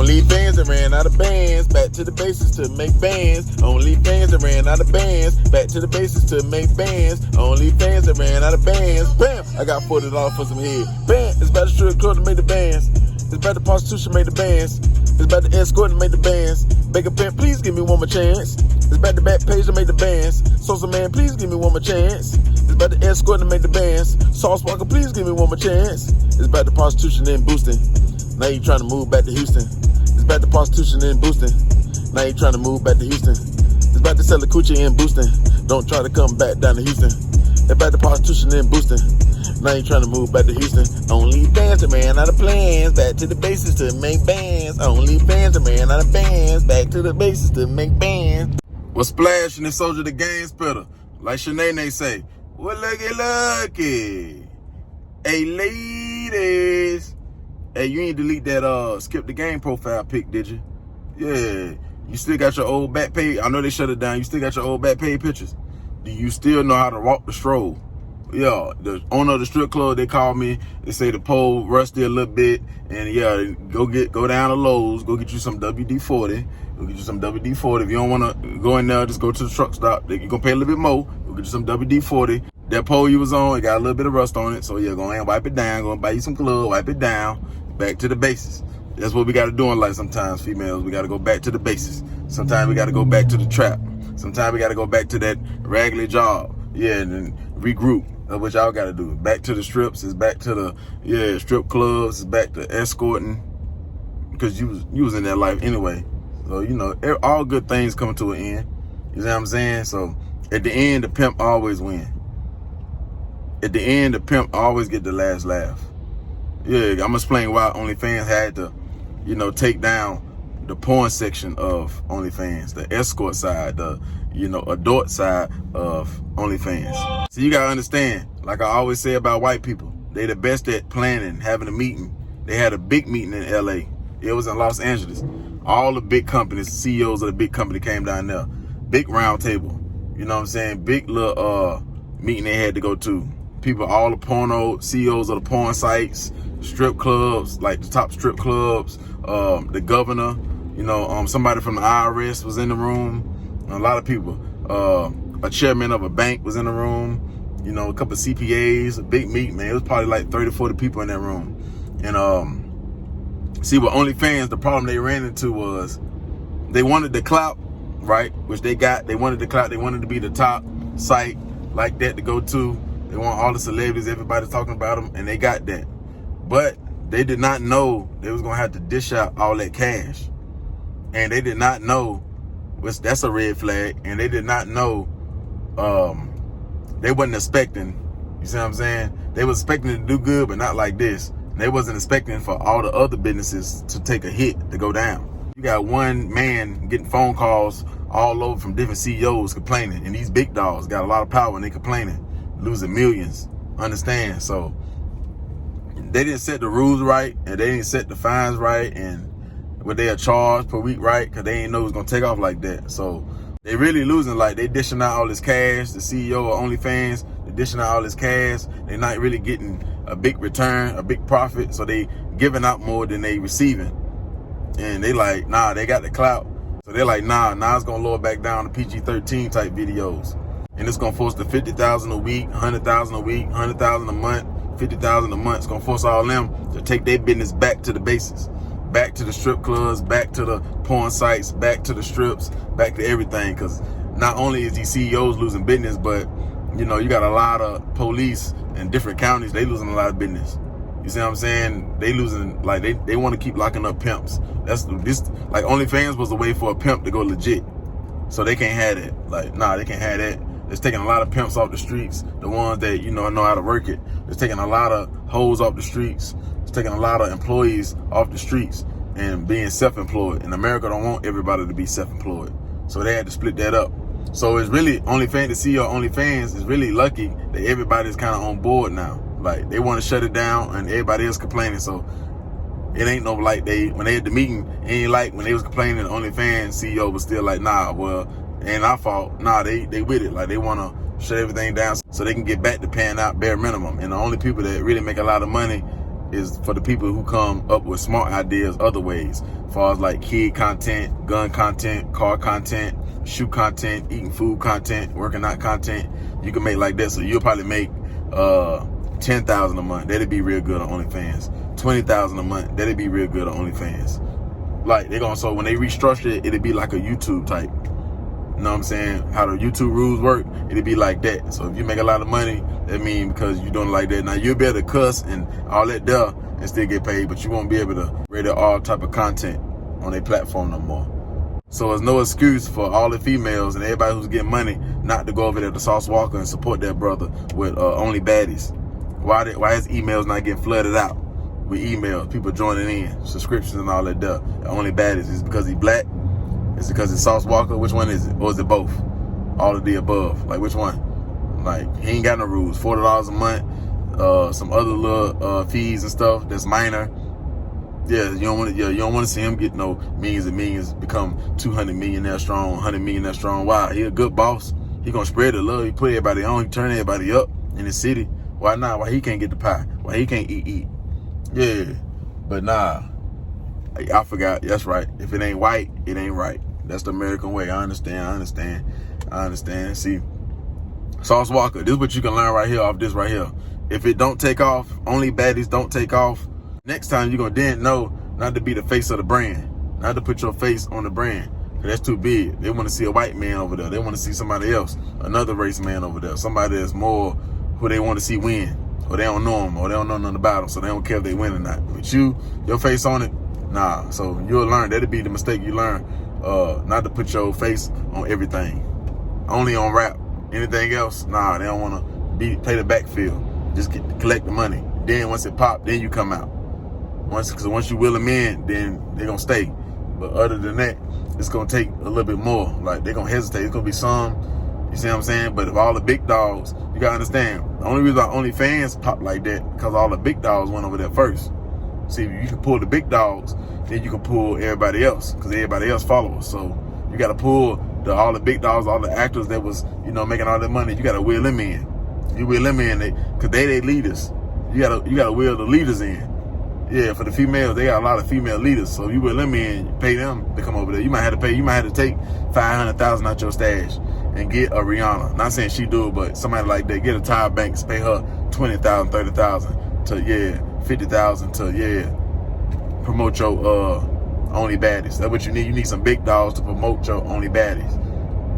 OnlyFans that ran out of bands, back to the basics to make bands. OnlyFans that ran out of bands, back to the basics to make bands. OnlyFans that ran out of bands, bam, I got $40 for some head. Bam, it's about the strip club to make the bands. It's about the prostitution to make the bands. It's about the escort to make the bands. Beg a pimp, please give me one more chance. It's about the back page to make the bands. Sosa man, please give me one more chance. It's about the escort to make the bands. Sauce Walker, please give me one more chance. It's about the prostitution and boosting. Now you trying to move back to Houston. It's about the prostitution and boosting. Now you trying to move back to Houston. It's about to sell the coochie and boosting. Don't try to come back down to Houston. It's about the prostitution and boosting. Now you trying to move back to Houston. OnlyFans that ran out of plans, back to the bases to make bands. OnlyFans that ran out of bands, back to the bases to make bands. What's splashing the soldier the game spitter? Like Shanae say, well, lucky. Hey, ladies. Hey, you ain't delete that skip the game profile pic, did you? Yeah. You still got your old back page. I know they shut it down. You still got your old back page pictures. Do you still know how to walk the stroll? Yeah, the owner of the strip club, they called me. They say the pole rusty a little bit. And yeah, go down to Lowe's, go get you some WD-40. Go get you some WD-40. If you don't want to go in there, just go to the truck stop. You're going to pay a little bit more. Go get you some WD-40. That pole you was on, it got a little bit of rust on it. So yeah, go ahead and wipe it down. Go and buy you some gloves, wipe it down. Back to the basics. That's what we got to do in life sometimes, females. We got to go back to the basics. Sometimes we got to go back to the trap. Sometimes we got to go back to that raggedy job. Yeah, and then regroup. That's what y'all got to do. Back to the strips. It's back to the strip clubs. It's back to escorting. Because you was in that life anyway. So, you know, all good things come to an end. You know what I'm saying? So, at the end, the pimp always win. At the end, the pimp always get the last laugh. Yeah, I'm gonna explain why OnlyFans had to, you know, take down the porn section of OnlyFans, the escort side, the, you know, adult side of OnlyFans. So you gotta understand, like I always say about white people, they the best at planning, having a meeting. They had a big meeting in LA. It was in Los Angeles. All the big companies, CEOs of the big company came down there. Big round table. You know what I'm saying? Big little meeting they had to go to. People, all the porno, CEOs of the porn sites, strip clubs, like the top strip clubs, the governor, you know, somebody from the IRS was in the room, a lot of people, a chairman of a bank was in the room, you know, a couple of CPAs, a big meet, man. It was probably like 30, 40 people in that room. And see, with OnlyFans, the problem they ran into was they wanted the clout, right, which they got. They wanted the clout. They wanted to be the top site like that to go to. They want all the celebrities, everybody talking about them, and they got that. But they did not know they was gonna have to dish out all that cash. And they did not know, which that's a red flag, and they did not know, they wasn't expecting, you see what I'm saying? They was expecting to do good, but not like this. And they wasn't expecting for all the other businesses to take a hit, to go down. You got one man getting phone calls all over from different CEOs complaining, and these big dogs got a lot of power and they complaining, losing millions, understand? So they didn't set the rules right, and they didn't set the fines right, and what they are charged per week right, because they didn't know it was going to take off like that. So they really losing, like they dishing out all this cash. The CEO of OnlyFans, they dishing out all this cash. They're not really getting a big return, a big profit, so they giving out more than they receiving. And they like, nah, they got the clout. So they're like, nah, it's going to lower back down to PG-13 type videos. And it's going to force the 50,000 a week, 100,000 a week, 100,000 a month, 50,000 a month. It's going to force all them to take their business back to the basics, back to the strip clubs, back to the porn sites, back to the strips, back to everything. Because not only is these CEOs losing business, but, you know, you got a lot of police in different counties. They losing a lot of business. You see what I'm saying? They losing, like, they want to keep locking up pimps. Like, OnlyFans was a way for a pimp to go legit. So they can't have that. Like, nah, they can't have that. It's taking a lot of pimps off the streets, the ones that, you know how to work it. It's taking a lot of hoes off the streets. It's taking a lot of employees off the streets and being self-employed. And America don't want everybody to be self-employed. So they had to split that up. So it's really OnlyFans, the CEO of OnlyFans is really lucky that everybody's kind of on board now. Like, they want to shut it down and everybody else complaining. So it ain't no like when they at the meeting, it ain't like when they was complaining, the OnlyFans CEO was still like, nah, well, ain't our fault. Nah, they with it. Like, they want to shut everything down so they can get back to paying out bare minimum. And the only people that really make a lot of money is for the people who come up with smart ideas other ways, as far as like kid content, gun content, car content, shoe content, eating food content, working out content. You can make like that. So you'll probably make $10,000 a month. That'd be real good on OnlyFans. $20,000 a month. That'd be real good on OnlyFans. Like so when they restructure it, it'd be like a YouTube type. You know what I'm saying? How the YouTube rules work, it'd be like that. So if you make a lot of money, that means because you're doing it like that. Now you'll be able to cuss and all that there and still get paid, but you won't be able to rate all type of content on their platform no more. So there's no excuse for all the females and everybody who's getting money not to go over there to souljaChris and support their brother with Only Baddies. Why his emails not getting flooded out with emails, people joining in, subscriptions and all that there? Only Baddies. Is it because he black? Is it because it's souljaChris? Which one is it? Or is it both? All of the above. Like which one? Like he ain't got no rules. $40 a month, some other little fees and stuff that's minor. Yeah, you don't want to see him get no millions and millions, become 200 millionaire strong, 100 millionaire strong. Why? He a good boss. He gonna spread the love. He put everybody on. He turn everybody up in the city. Why not? Why he can't get the pie? Why he can't eat? Yeah, but nah. I forgot. That's right. If it ain't white, it ain't right. That's the American way. I understand. See, souljaChris, this is what you can learn right here off this right here. If it don't take off, Only Baddies don't take off, next time you're going to then know not to be the face of the brand, not to put your face on the brand. Cause that's too big. They want to see a white man over there. They want to see somebody else, another race man over there, somebody that's more who they want to see win, or they don't know him, or they don't know nothing about him, so they don't care if they win or not. But your face on it, nah. So you'll learn. That'll be the mistake you learn. Not to put your face on everything. Only on rap. Anything else, nah, they don't want to play the backfield. Just collect the money. Then once it pop, then you come out. Because once you will them in, then they're going to stay. But other than that, it's going to take a little bit more. Like, they're going to hesitate. It's going to be some, you see what I'm saying? But if all the big dogs, you got to understand, the only reason why OnlyFans pop like that, because all the big dogs went over there first. See, if you can pull the big dogs, then you can pull everybody else, because everybody else follows. So you got to pull all the big dogs, all the actors that was, making all that money. You got to wheel them in. You wheel them in, because they leaders. You got to wheel the leaders in. Yeah, for the females, they got a lot of female leaders. So you wheel them in, you pay them to come over there. You might have to take $500,000 out your stash and get a Rihanna. Not saying she do it, but somebody like that, get a Tyra Banks, pay her $20,000, $30,000 to $50,000 to promote your Only Baddies. That's what you need. You need some big dogs to promote your Only Baddies,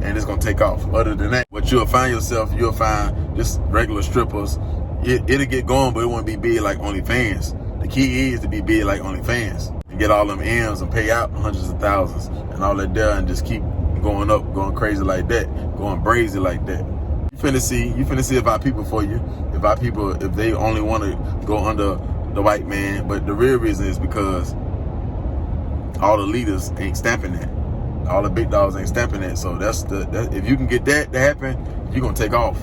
and it's gonna take off. Other than that, what you'll find just regular strippers. It'll get going, but it won't be big like OnlyFans. The key is to be big like OnlyFans and get all them M's and pay out hundreds of thousands and all that there, and just keep going up, going crazy like that, going brazy like that. You finna see if our people for you. If they only want to go under the white man, but the real reason is because all the leaders ain't stamping that. All the big dogs ain't stamping that. So if you can get that to happen, you're gonna take off.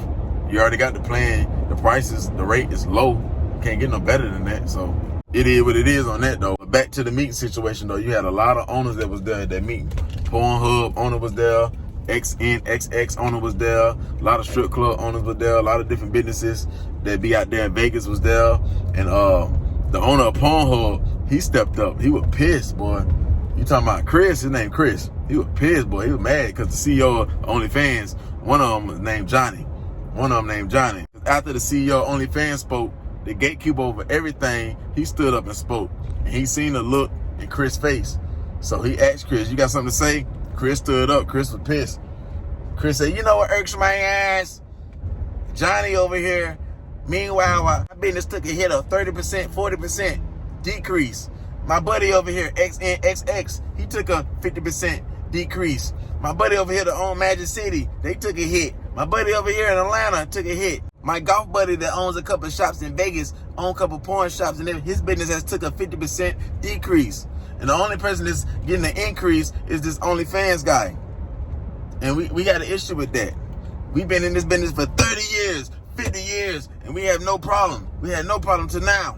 You already got the plan, the prices, the rate is low. Can't get no better than that. So it is what it is on that though. But back to the meeting situation though, you had a lot of owners that was there at that meeting. Pornhub owner was there, XNXX owner was there, a lot of strip club owners were there, a lot of different businesses that be out there in Vegas was there. And the owner of Pornhub, he stepped up. He was pissed, boy. You talking about Chris? His name Chris. He was pissed, boy. He was mad because the CEO of OnlyFans, one of them was named Johnny. After the CEO of OnlyFans spoke, the gatekeeper over everything, he stood up and spoke. And he seen the look in Chris' face. So he asked Chris, you got something to say? Chris stood up. Chris was pissed. Chris said, you know what irks my ass? Johnny over here, meanwhile, our business took a hit of 30%, 40% decrease. My buddy over here, XNXX, he took a 50% decrease. My buddy over here that own Magic City, they took a hit. My buddy over here in Atlanta took a hit. My golf buddy that owns a couple of shops in Vegas, owns a couple of porn shops, and his business has took a 50% decrease. And the only person that's getting an increase is this OnlyFans guy. And we got an issue with that. We've been in this business for 30 years, 50 years, and we have no problem. We had no problem till now.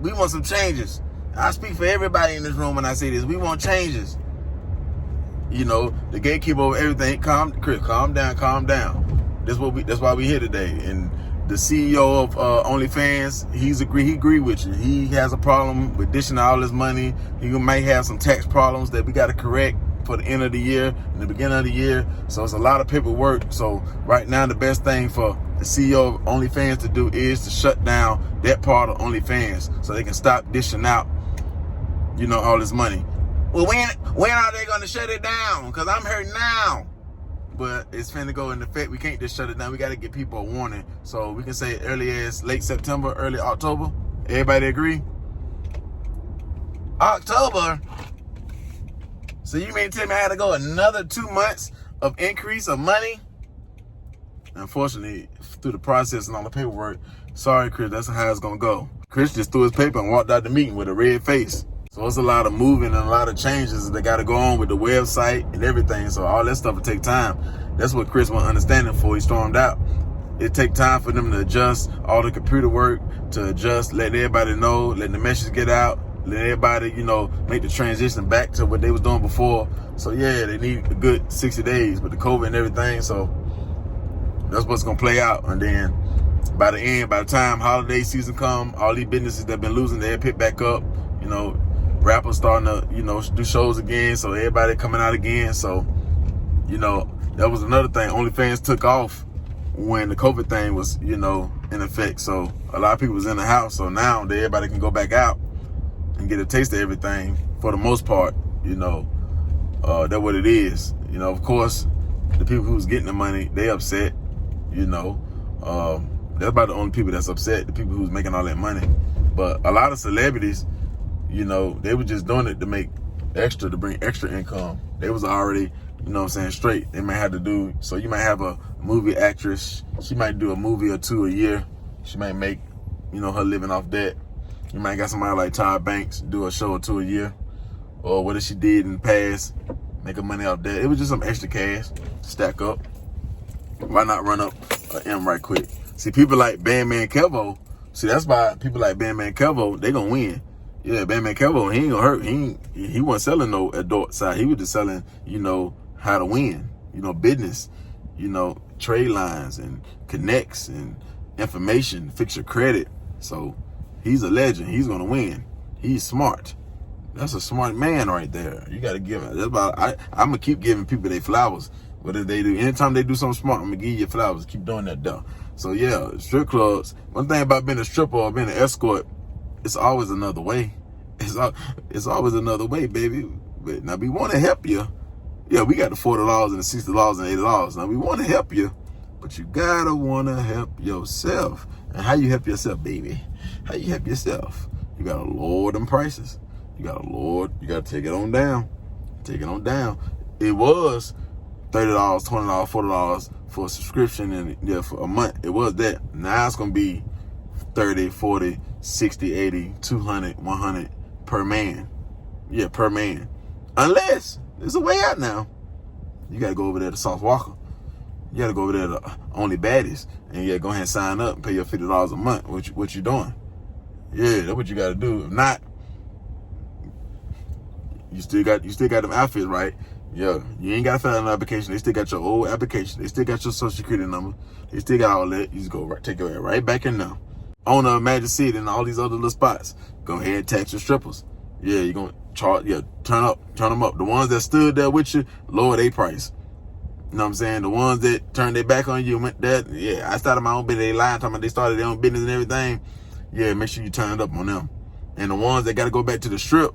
We want some changes. I speak for everybody in this room when I say this. We want changes. The gatekeeper over everything. Chris, calm down. That's why we here today. And the CEO of OnlyFans, he agreed with you. He has a problem with dishing out all his money. He might have some tax problems that we got to correct for the end of the year and the beginning of the year. So it's a lot of paperwork. So right now, the best thing for the CEO of OnlyFans to do is to shut down that part of OnlyFans so they can stop dishing out, you know, all this money. Well, when are they going to shut it down? Because I'm hurting now. But it's finna go into effect. We can't just shut it down. We got to give people a warning. So we can say early as late September, early October. Everybody agree? October? So you mean to tell me I had to go another 2 months of increase of money? Unfortunately, through the process and all the paperwork, sorry, Chris, that's how it's going to go. Chris just threw his paper and walked out the meeting with a red face. So it's a lot of moving and a lot of changes that got to go on with the website and everything. So all that stuff will take time. That's what Chris wasn't understanding before he stormed out. It take time for them to adjust all the computer work, to adjust, let everybody know, let the message get out, let everybody, you know, make the transition back to what they was doing before. So yeah, they need a good 60 days with the COVID and everything. So that's what's going to play out. And then by the end, by the time holiday season come, all these businesses that been losing, they'll pick back up, you know. Rappers starting to, you know, do shows again, so everybody coming out again. So, you know, that was another thing. OnlyFans took off when the COVID thing was, you know, in effect. So a lot of people was in the house. So now everybody can go back out and get a taste of everything for the most part. You know, that's what it is. You know, of course, the people who's getting the money, they upset. You know, that's about the only people that's upset. The people who's making all that money. But a lot of celebrities, you know, they were just doing it to make extra, to bring extra income. They was already, you know what I'm saying, straight. They might have to do, so you might have a movie actress. She might do a movie or two a year. She might make, you know, her living off that. You might got somebody like Todd Banks do a show or two a year. Or what if she did in the past, make her money off that. It was just some extra cash to stack up. Why not run up an M right quick? See, people like Bandman Kevo, see, that's why people like Bandman Kevo, they gonna win. Yeah, Bandman Kevo, he ain't gonna hurt. He wasn't selling no adult side. He was just selling, you know, how to win, you know, business, you know, trade lines and connects and information, fix your credit. So he's a legend. He's gonna win. He's smart. That's a smart man right there. You gotta give it. That's about. I'm gonna keep giving people their flowers. Whatever they do, anytime they do something smart, I'm gonna give you your flowers. Keep doing that though. So yeah, strip clubs. One thing about being a stripper or being an escort, it's always another way. It's always another way, baby. But now we want to help you. Yeah, we got the $40 and the $60 and $80. Now we want to help you, but you gotta want to help yourself. And how you help yourself, baby? How you help yourself? You gotta lower them prices. You gotta take it on down. Take it on down. It was $30, $20, $40 for a subscription and yeah, for a month. It was that. Now it's gonna be 30, 40, 60, 80, 200, 100 per man. Yeah, per man. Unless there's a way out now. You gotta go over there to Walka. You gotta go over there to Only Baddies and yeah, go ahead and sign up and pay your $50 a month. What you doing? Yeah, that's what you gotta do. If not, you still got them outfits, right? Yeah, you ain't got to fill out an application. They still got your old application. They still got your social security number. They still got all that. You just go take your head right back in now. On Magic City and all these other little spots. Go ahead and tax your strippers. Yeah, you're going to charge, yeah, turn them up. The ones that stood there with you, lower their price. You know what I'm saying? The ones that turned their back on you, I started my own business. They lied, talking about they started their own business and everything. Yeah, make sure you turn it up on them. And the ones that got to go back to the strip,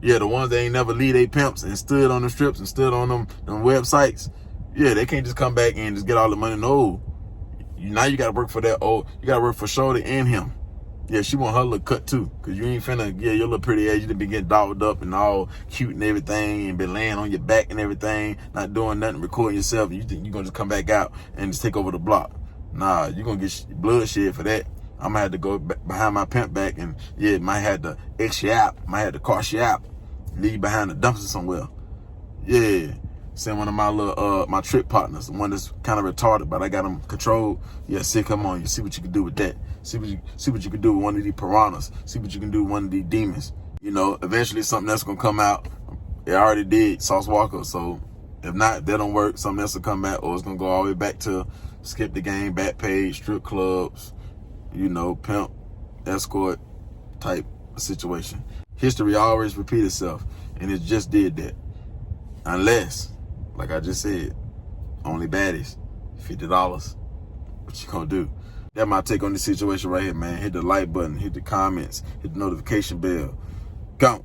yeah, the ones that ain't never leave they pimps and stood on the strips and stood on them websites, yeah, they can't just come back and just get all the money. No, now you got to work for that. Oh, you got to work for Shorty and him. Yeah, she want her little cut too, because you ain't finna, yeah, your little pretty ass, you done been getting dolled up and all cute and everything and been laying on your back and everything, not doing nothing, recording yourself, and you think you're going to just come back out and just take over the block. Nah, you're going to get bloodshed for that. I'm going to have to go behind my pimp back and, yeah, might have to X you out, might have to cost you out, leave you behind the dumpster somewhere. Yeah. Send one of my little, my trip partners, the one that's kind of retarded, but I got him controlled. Yeah, see, come on, you see what you can do with that. See what you can do with one of these piranhas. See what you can do with one of these demons. You know, eventually something that's going to come out. It already did, Walka. So if not, if that don't work, something else will come back, or it's going to go all the way back to, skip the game, back page, strip clubs, pimp, escort type situation. History always repeats itself, and it just did that. Unless, like I just said, only baddies, $50. What you gonna do? That's my take on this situation right here, man. Hit the like button, hit the comments, hit the notification bell. Go.